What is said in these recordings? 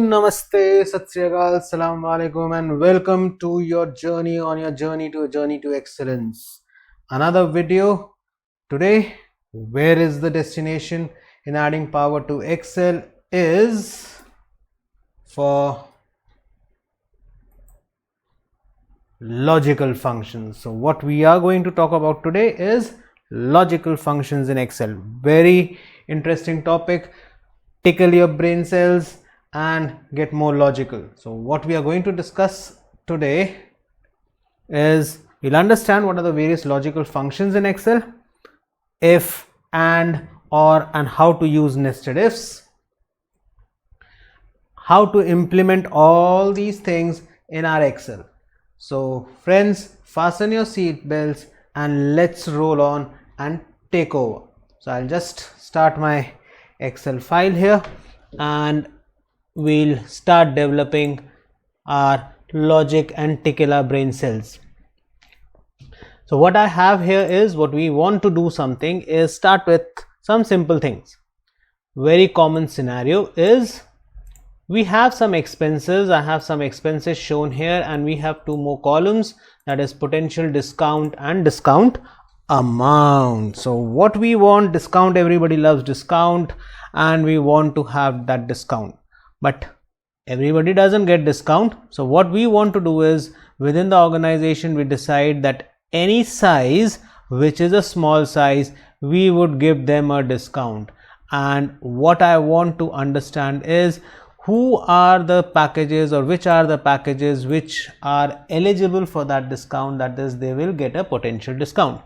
Namaste, Sat Sri Akal, Assalamu Alaikum, and welcome to your journey to excellence. Another video today. Where is the destination in adding power to Excel is for logical functions. So what we are going to talk about today is logical functions in Excel. Very interesting topic. Tickle your brain cells and get more logical. So what we are going to discuss today is we'll understand what are the various logical functions in Excel, if, and, or, and how to use nested ifs, how to implement all these things in our Excel. So friends, fasten your seat belts and let's roll on and take over. So I'll just start my Excel file here and we'll start developing our logic and tickle our brain cells. So what I have here is, what we want to do something is start with some simple things. Very common scenario is we have some expenses. I have some expenses shown here and we have two more columns, that is potential discount and discount amount. So what we want, discount, everybody loves discount and we want to have that discount, but everybody doesn't get discount. So what we want to do is, within the organization we decide that any size which is a small size, we would give them a discount. And what I want to understand is who are the packages, or which are the packages which are eligible for that discount, that is they will get a potential discount.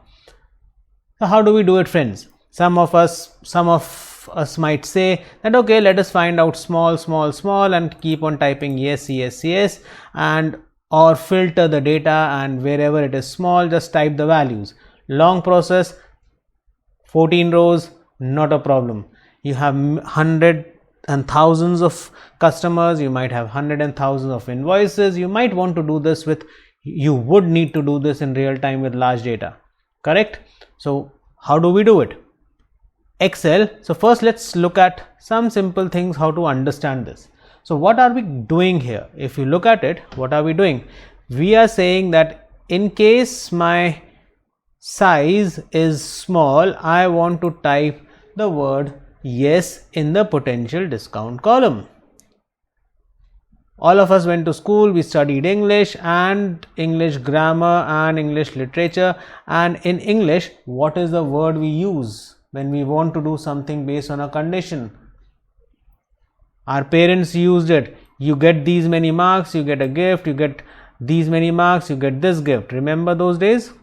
So how do we do it, friends? Some of us might say that okay, let us find out small and keep on typing yes, and or filter the data, and wherever it is small just type the values. Long process, 14 rows, not a problem. You have hundred and thousands of customers, you might have hundred and thousands of invoices. You might want to do this with, you would need to do this in real time with large data, correct? So how do we do it? Excel. So first let's look at some simple things how to understand this. So what are we doing here? If you look at it, what are we doing? We are saying that in case my size is small, I want to type the word yes in the potential discount column. All of us went to school, we studied English and English grammar and English literature, and in English what is the word we use when we want to do something based on a condition? Our parents used it. You get these many marks, you get a gift. You get these many marks, you get this gift. Remember those days?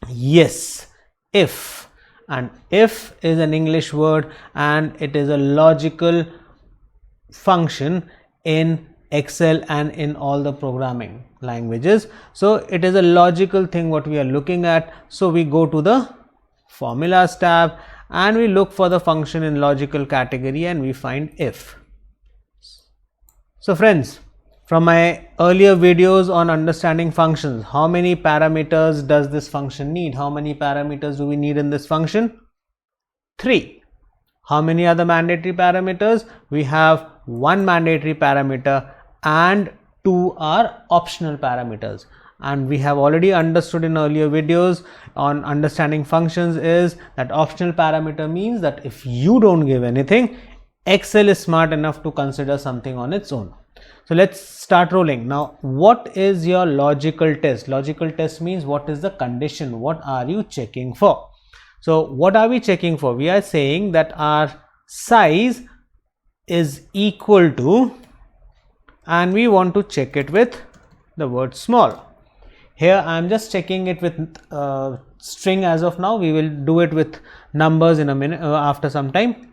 Yes, if. And if is an English word and it is a logical function in Excel and in all the programming languages. So it is a logical thing what we are looking at. So we go to the formulas tab and we look for the function in logical category and we find if. So friends, from my earlier videos on understanding functions, how many parameters does this function need? How many parameters do we need in this function? 3. How many are the mandatory parameters? We have 1 mandatory parameter and 2 are optional parameters. And we have already understood in earlier videos on understanding functions is that optional parameter means that if you don't give anything, Excel is smart enough to consider something on its own. So let's start rolling. Now, what is your logical test? Logical test means what is the condition? What are you checking for? So what are we checking for? We are saying that our size is equal to, and we want to check it with the word small. Here I am just checking it with string as of now. We will do it with numbers in a minute after some time.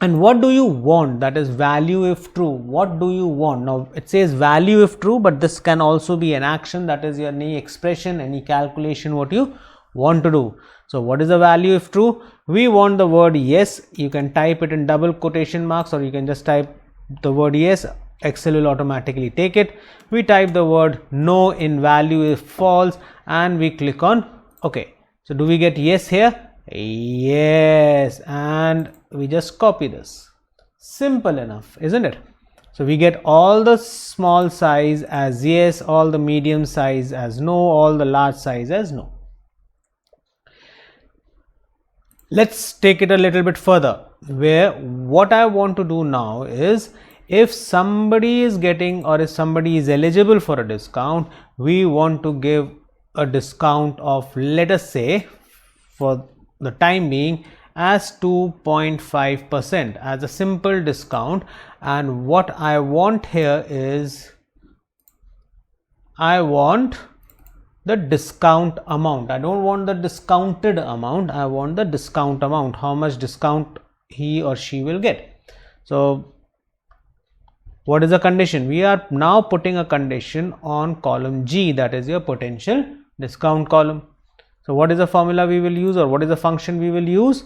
And what do you want? That is value if true. What do you want? Now it says value if true, but this can also be an action, that is any expression, any calculation what you want to do. So what is the value if true? We want the word yes. You can type it in double quotation marks or you can just type the word yes. Excel will automatically take it. We type the word no in value if false and we click on OK. So do we get yes here? Yes, and we just copy this. Simple enough, isn't it? So we get all the small size as yes, all the medium size as no, all the large size as no. Let's take it a little bit further, where what I want to do now is, if somebody is getting or if somebody is eligible for a discount, we want to give a discount of, let us say, for the time being, as 2.5% as a simple discount. And what I want here is, I want the discount amount. I don't want the discounted amount, I want the discount amount, how much discount he or she will get. So what is the condition? We are now putting a condition on column G, that is your potential discount column. So what is the formula we will use, or what is the function we will use?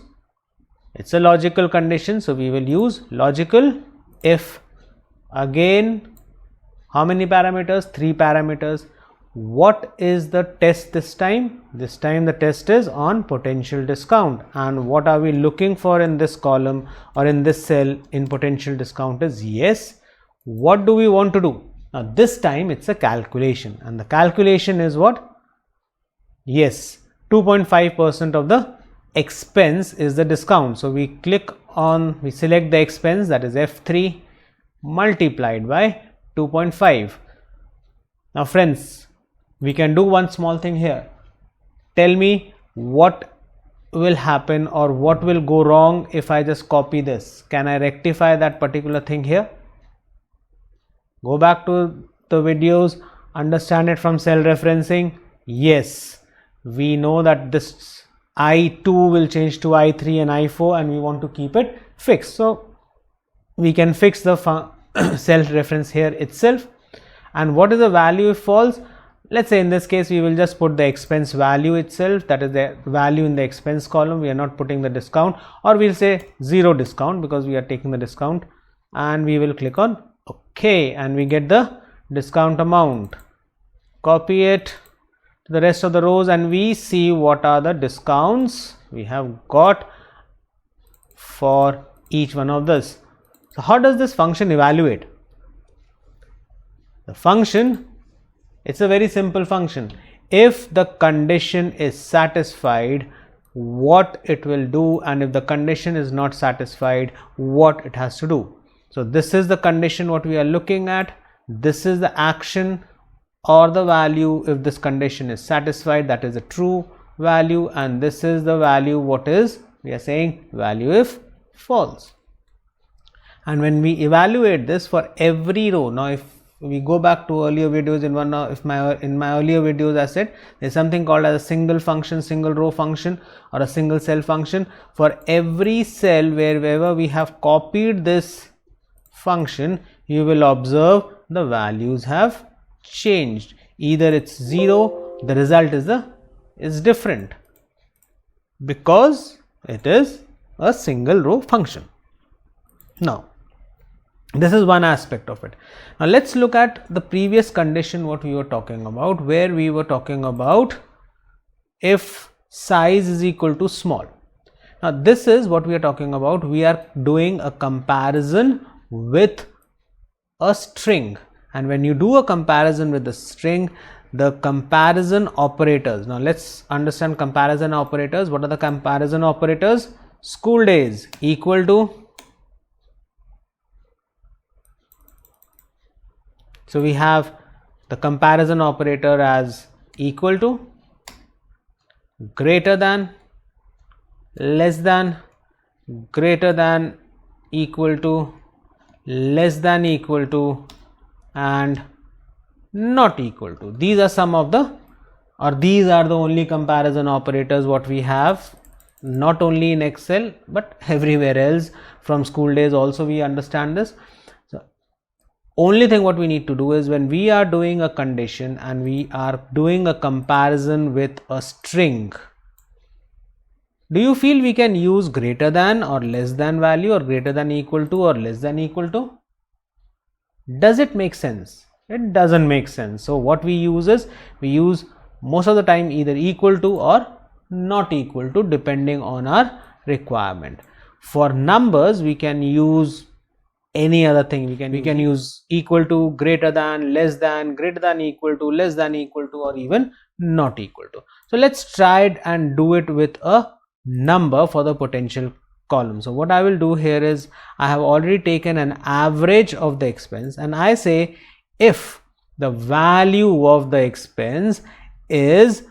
It's a logical condition, so we will use logical if. Again, how many parameters? 3 parameters. What is the test this time? This time the test is on potential discount, and what are we looking for in this column or in this cell in potential discount is yes. What do we want to do? Now this time it's a calculation, and the calculation is what? Yes, 2.5% of the expense is the discount. So we click on, we select the expense, that is F3, multiplied by 2.5. Now friends, we can do one small thing here. Tell me what will happen or what will go wrong if I just copy this. Can I rectify that particular thing here? Go back to the videos, understand it from cell referencing. Yes, we know that this I2 will change to I3 and I4, and we want to keep it fixed. So we can fix the cell reference here itself. And what is the value if false? Let's say in this case we will just put the expense value itself, that is the value in the expense column. We are not putting the discount, or we'll say 0 discount because we are taking the discount, and we will click on OK, and we get the discount amount. Copy it to the rest of the rows, and we see what are the discounts we have got for each one of this. So how does this function evaluate? The function, it's a very simple function. If the condition is satisfied, what it will do, and if the condition is not satisfied, what it has to do. So this is the condition what we are looking at. This is the action or the value if this condition is satisfied, that is a true value, and this is the value what is, we are saying value if false. And when we evaluate this for every row, now if we go back to earlier videos, in my earlier videos I said there's something called as a single function, single row function, or a single cell function. For every cell wherever we have copied this function, you will observe the values have changed. Either it's 0, the result is different because it is a single row function. Now this is one aspect of it. Now let's look at the previous condition what we were talking about, where we were talking about if size is equal to small. Now this is what we are talking about. We are doing a comparison with a string, and when you do a comparison with the string, the comparison operators, now let's understand comparison operators. What are the comparison operators? School days equal to, so we have the comparison operator as equal to, greater than, less than, greater than, equal to, less than equal to, and not equal to. These are some of the, or these are the only comparison operators what we have, not only in Excel but everywhere else. From school days also we understand this. So only thing what we need to do is, when we are doing a condition and we are doing a comparison with a string, do you feel we can use greater than or less than value, or greater than equal to or less than equal to? Does it make sense? It doesn't make sense. So what we use is, we use most of the time either equal to or not equal to, depending on our requirement. For numbers we can use any other thing. We can use equal to, greater than, less than, greater than equal to, less than equal to, or even not equal to. So let's try it and do it with a number for the potential column. So what I will do here is, I have already taken an average of the expense, and I say if the value of the expense is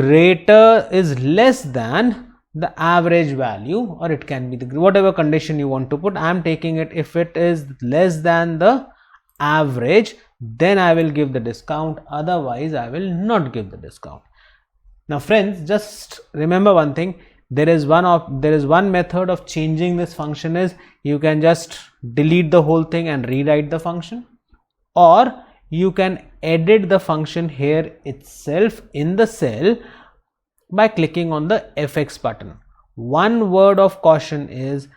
less than the average value, or it can be the whatever condition you want to put. I am taking it, if it is less than the average, then I will give the discount, otherwise I will not give the discount. Now friends, just remember one thing, there is one method of changing this function is, you can just delete the whole thing and rewrite the function, or you can edit the function here itself in the cell by clicking on the FX button. One word of caution is,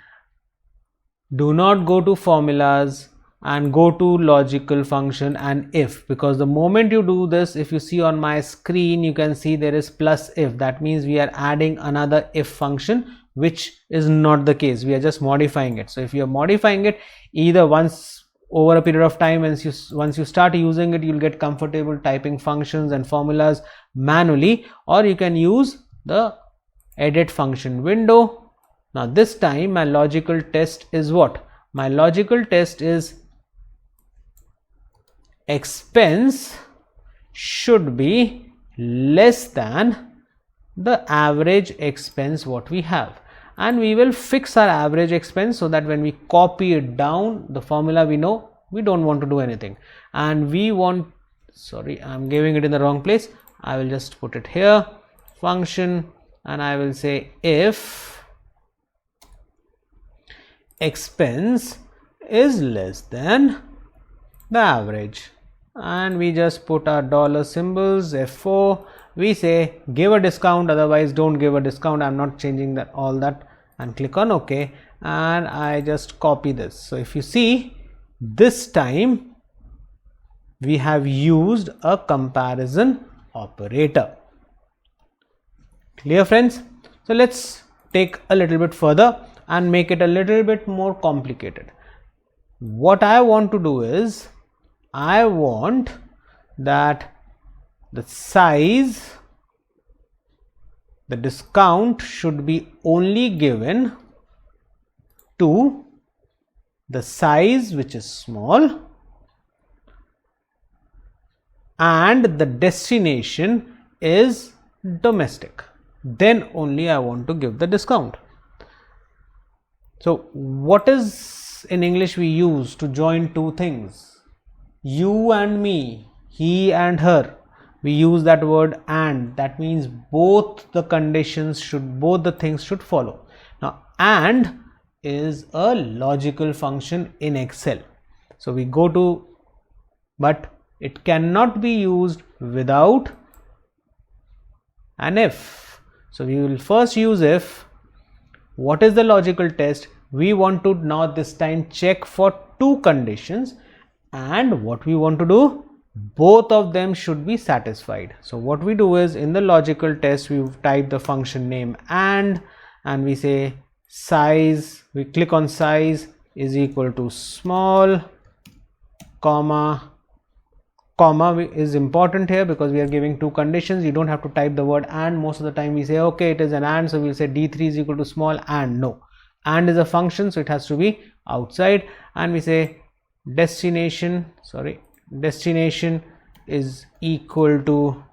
do not go to formulas and go to logical function and if, because the moment you do this, if you see on my screen, you can see there is plus if. That means we are adding another if function, which is not the case. We are just modifying it. So if you are modifying it, either once over a period of time, once you start using it, you'll get comfortable typing functions and formulas manually, or you can use the edit function window. Now this time my logical test is what? My logical test is expense should be less than the average expense what we have, and we will fix our average expense so that when we copy it down, the formula we know, we don't want to do anything, and we want, sorry, I'm giving it in the wrong place. I will just put it here, function, and I will say if expense is less than the average, and we just put our dollar symbols, F4. We say give a discount, otherwise don't give a discount. I'm not changing that, all that, and click on OK, and I just copy this. So if you see, this time we have used a comparison operator. Clear friends? So let's take a little bit further and make it a little bit more complicated. What I want to do is, I want that the size, the discount should be only given to the size which is small, and the destination is domestic. Then only I want to give the discount. So what is in English we use to join two things? You and me, he and her. We use that word and. That means both the conditions should, both the things should follow. Now and is a logical function in Excel. So we go to, but it cannot be used without an if. So we will first use if. What is the logical test? We want to now this time check for two conditions, and what we want to do, both of them should be satisfied. So what we do is, in the logical test we type the function name and we say size, we click on size is equal to small, comma is important here because we are giving two conditions. You don't have to type the word and. Most of the time we say okay, it is an and, so we'll say d3 is equal to small and. No, and is a function, so it has to be outside, and we say destination is equal to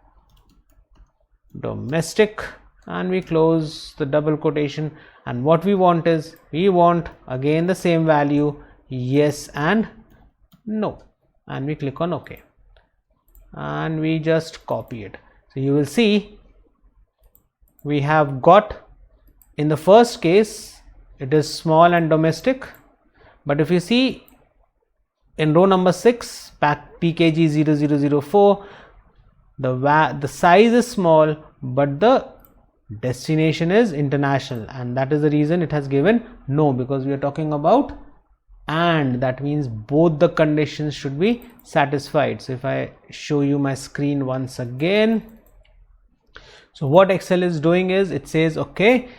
domestic, and we close the double quotation. And what we want is, we want again the same value, yes and no, and we click on OK, and we just copy it. So you will see we have got, in the first case it is small and domestic, but if you see in row number 6, PKG 0004, the size is small but the destination is international, and that is the reason it has given no, because we are talking about and. That means both the conditions should be satisfied. So if I show you my screen once again, so what Excel is doing is, it says okay,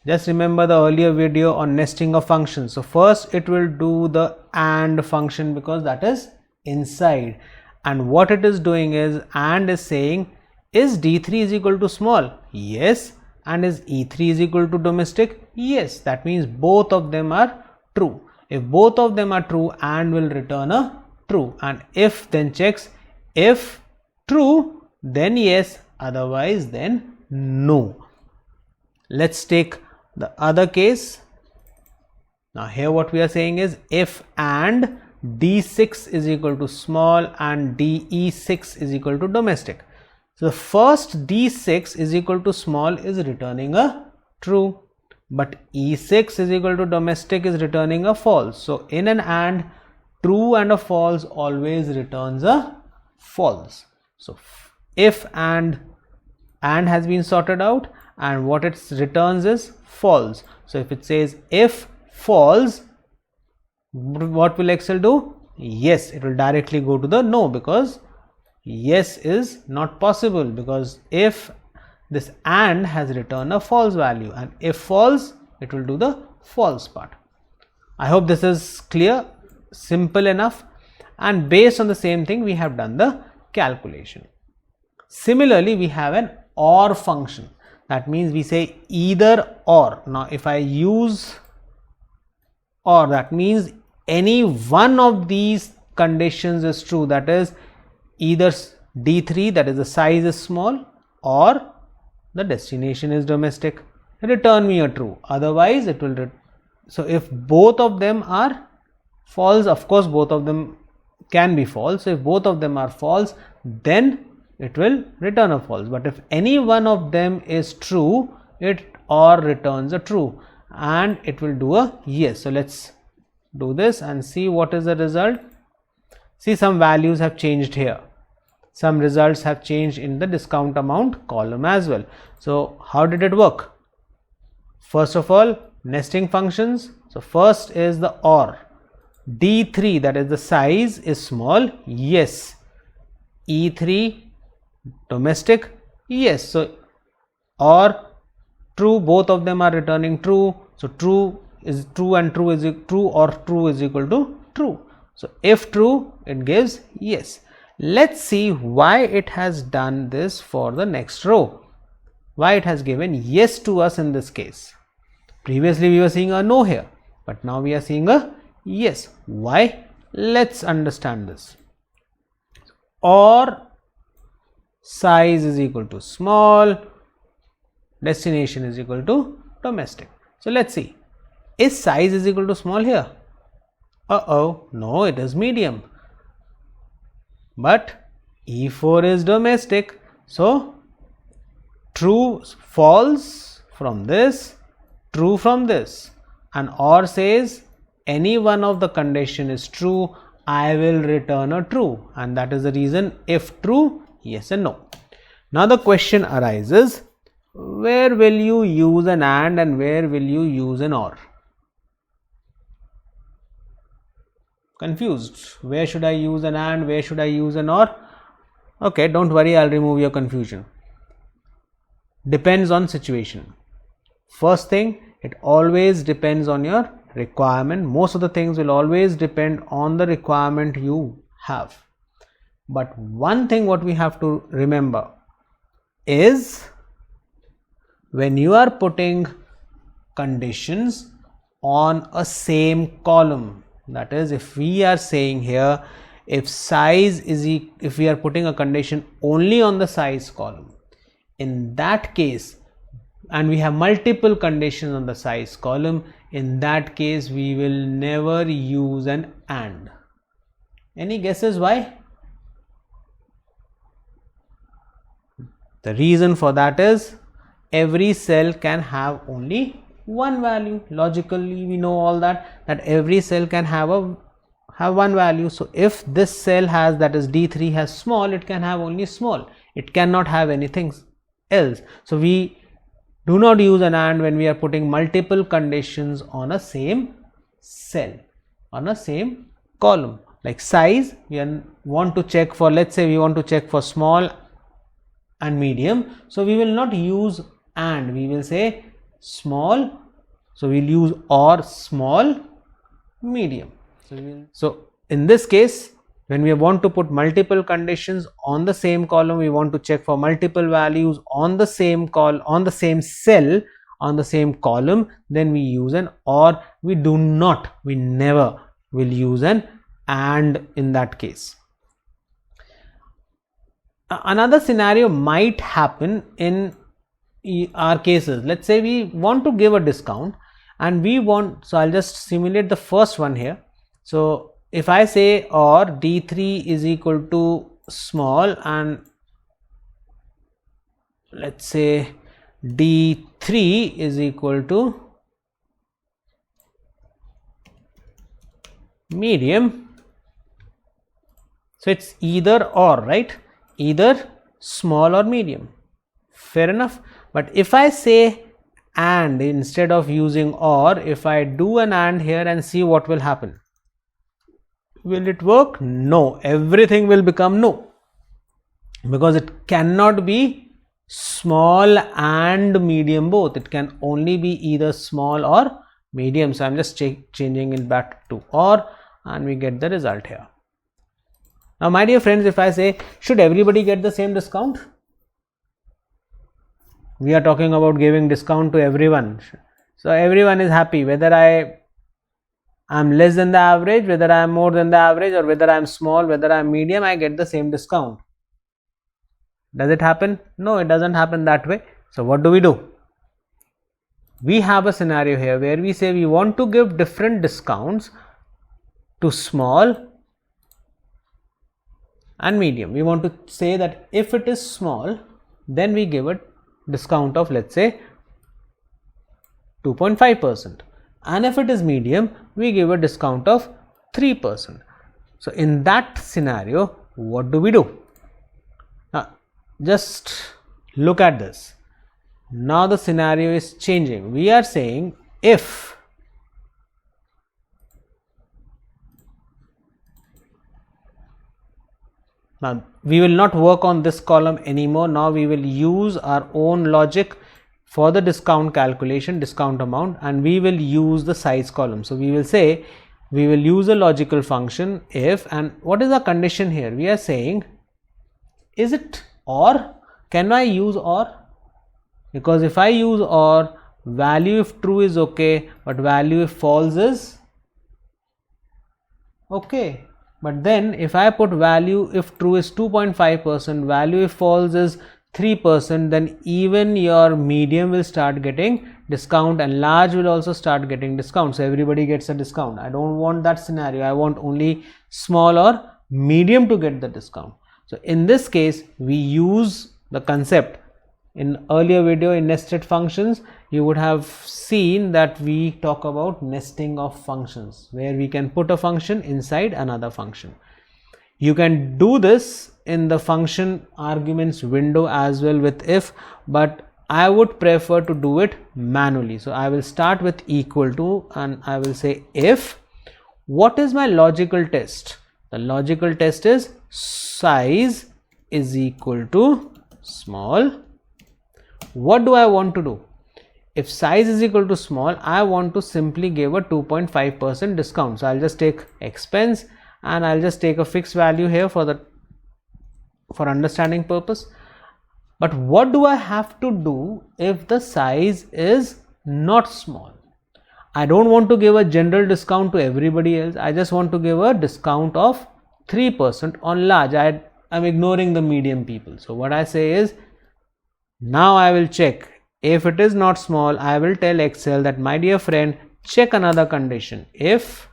Just remember the earlier video on nesting of functions. So first it will do the AND function because that is inside, and what it is doing is AND is saying, is D3 is equal to small? Yes. And is E3 is equal to domestic? Yes. That means both of them are true. If both of them are true, AND will return a true, and if then checks, if true then yes, otherwise then no. Let's take the other case. Now here what we are saying is, if and D6 is equal to small and DE6 is equal to domestic. So the first D6 is equal to small is returning a true, but E6 is equal to domestic is returning a false. So in an AND, true and a false always returns a false. So if and has been sorted out, and what it returns is false. So if it says if false, what will Excel do? Yes, it will directly go to the no, because yes is not possible, because if this AND has returned a false value, and if false, it will do the false part. I hope this is clear, simple enough, and based on the same thing we have done the calculation. Similarly, we have an OR function. That means we say either or. Now if I use OR, that means any one of these conditions is true, that is either D3, that is the size is small, or the destination is domestic, return me a true, otherwise it will so if both of them are false, of course both of them can be false, so if both of them are false, then it will return a false, but if any one of them is true, it or returns a true, and it will do a yes. So let's do this and see what is the result. See, some values have changed here, some results have changed in the discount amount column as well. So how did it work? First of all, nesting functions. So first is the OR. D3, that is the size is small, yes. E3 domestic, yes. So or true, both of them are returning true, so true is true and true is true, or true is equal to true. So if true, it gives yes. Let's see why it has done this for the next row, why it has given yes to us in this case. Previously we were seeing a no here, but now we are seeing a yes. Why? Let's understand this. Or size is equal to small, destination is equal to domestic. So let's see, is size is equal to small here? No, it is medium, but E4 is domestic, so true, false from this, true from this, and OR says any one of the condition is true, I will return a true, and that is the reason if true, yes and no. Now the question arises, where will you use an AND and where will you use an OR? Confused, where should I use an AND, where should I use an OR? Okay, don't worry, I'll remove your confusion. Depends on situation. First thing, it always depends on your requirement. Most of the things will always depend on the requirement you have. But one thing what we have to remember is, when you are putting conditions on a same column, that is, if we are saying here, if size is if we are putting a condition only on the size column, in that case, and we have multiple conditions on the size column, in that case we will never use an AND. Any guesses why? The reason for that is, every cell can have only one value. Logically we know all that every cell can have one value. So if this cell has, that is D3 has small, it can have only small, it cannot have anything else. So we do not use an AND when we are putting multiple conditions on a same cell, on a same column. Like size, we want to check for, let's say we want to check for small and medium, so we will not use AND, we will say small. So we'll use or small, medium. So in this case, when we want to put multiple conditions on the same column, we want to check for multiple values on the same on the same cell, on the same column, then we use an or. We never will use an and in that case. Another scenario might happen in our cases. Let's say we want to give a discount and we want, so I'll just simulate the first one here. So if I say or D3 is equal to small and let's say D3 is equal to medium, so it's either or, right? Either small or medium, fair enough. But if I say and instead of using or, if I do an and here and see what will happen, will it work? No, everything will become no, because it cannot be small and medium both. It can only be either small or medium. So I'm just changing it back to or and we get the result here. Now my dear friends, if I say should everybody get the same discount, we are talking about giving discount to everyone. So everyone is happy, whether I am less than the average, whether I am more than the average, or whether I am small, whether I am medium, I get the same discount. Does it happen? No, it doesn't happen that way. So what do? We have a scenario here where we say we want to give different discounts to small and medium. We want to say that if it is small, then we give a discount of, let's say, 2.5%, and if it is medium, we give a discount of 3%. So in that scenario, what do? Now just look at this. Now the scenario is changing. We are saying if now we will not work on this column anymore. Now we will use our own logic for the discount calculation, discount amount, and we will use the size column. So we will say we will use a logical function if, and what is the condition here? We are saying, is it or? Can I use or? Because if I use or, value if true is okay, but value if false is okay. But then if I put value if true is 2.5%, value if false is 3%, then even your medium will start getting discount and large will also start getting discount. So everybody gets a discount. I don't want that scenario. I want only small or medium to get the discount. So in this case, we use the concept. In earlier video in nested functions, you would have seen that we talk about nesting of functions, where we can put a function inside another function. You can do this in the function arguments window as well with if, but I would prefer to do it manually. So I will start with equal to and I will say if. What is my logical test? The logical test is size is equal to small. What do I want to do? If size is equal to small, I want to simply give a 2.5% discount. So I'll just take expense and I'll just take a fixed value here for understanding purpose. But what do I have to do if the size is not small? I don't want to give a general discount to everybody else. I just want to give a discount of 3% on large. I'm ignoring the medium people. So what I say is, now I will check. If it is not small, I will tell Excel that, my dear friend, check another condition. If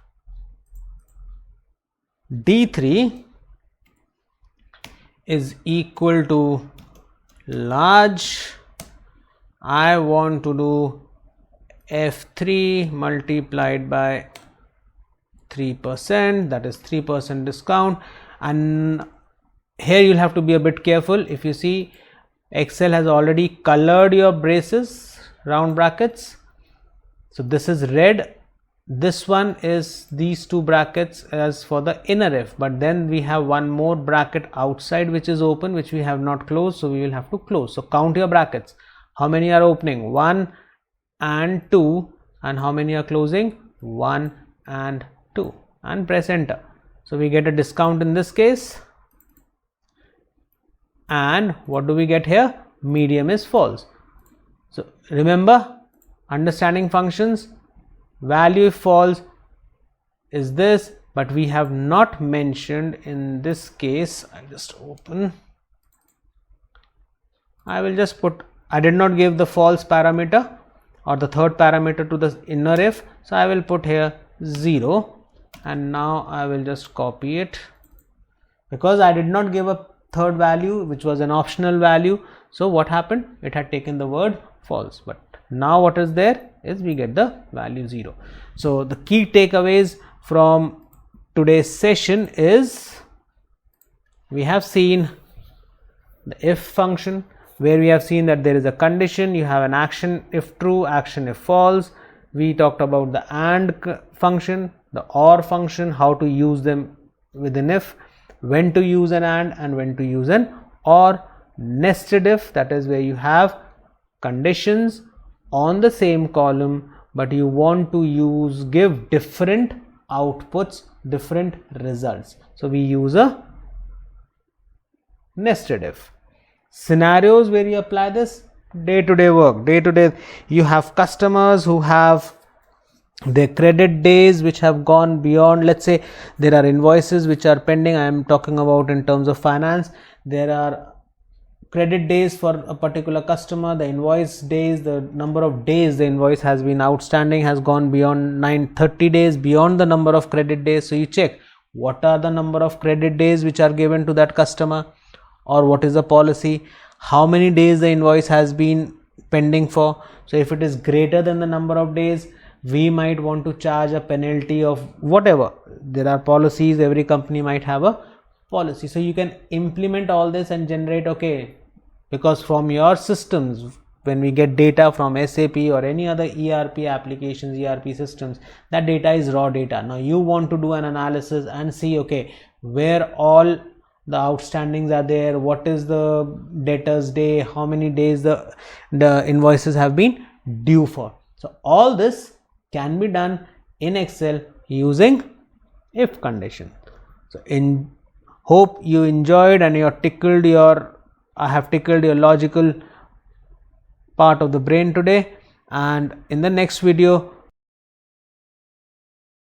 D3 is equal to large, I want to do F3 multiplied by 3%, that is 3% discount. And here you'll have to be a bit careful. If you see, Excel has already colored your braces, round brackets. So this is red. This one is these two brackets as for the inner if, but then we have one more bracket outside which is open, which we have not closed, so we will have to close. So count your brackets. How many are opening? 1, and 2, and how many are closing? 1 and 2, and press enter. So we get a discount in this case, and what do we get here? Medium is false. So remember, understanding functions, value if false is this, but we have not mentioned in this case. I just open, I will just put, I did not give the false parameter or the third parameter to the inner if, so I will put here 0, and now I will just copy it because I did not give a third value which was an optional value. So what happened? It had taken the word false, but now what is there is we get the value 0. So the key takeaways from today's session is we have seen the if function, where we have seen that there is a condition, you have an action if true, action if false. We talked about the AND function, the OR function, how to use them within if, when to use an and when to use an or. Nested if, that is where you have conditions on the same column, but you want to give different outputs, different results. So we use a nested if. Scenarios where you apply this, day-to-day work, day-to-day, you have customers who have their credit days which have gone beyond. Let's say there are invoices which are pending. I am talking about in terms of finance. There are credit days for a particular customer, the invoice days, the number of days the invoice has been outstanding has gone beyond 30 days, beyond the number of credit days. So you check what are the number of credit days which are given to that customer, or what is the policy, how many days the invoice has been pending for. So if it is greater than the number of days, we might want to charge a penalty of whatever. There are policies, every company might have a policy. So you can implement all this and generate, okay, because from your systems, when we get data from SAP or any other ERP applications, ERP systems, that data is raw data. Now you want to do an analysis and see, okay, where all the outstandings are there, what is the debtors day, how many days the invoices have been due for. So all this can be done in Excel using if condition. So hope you enjoyed and I have tickled your logical part of the brain today, and in the next video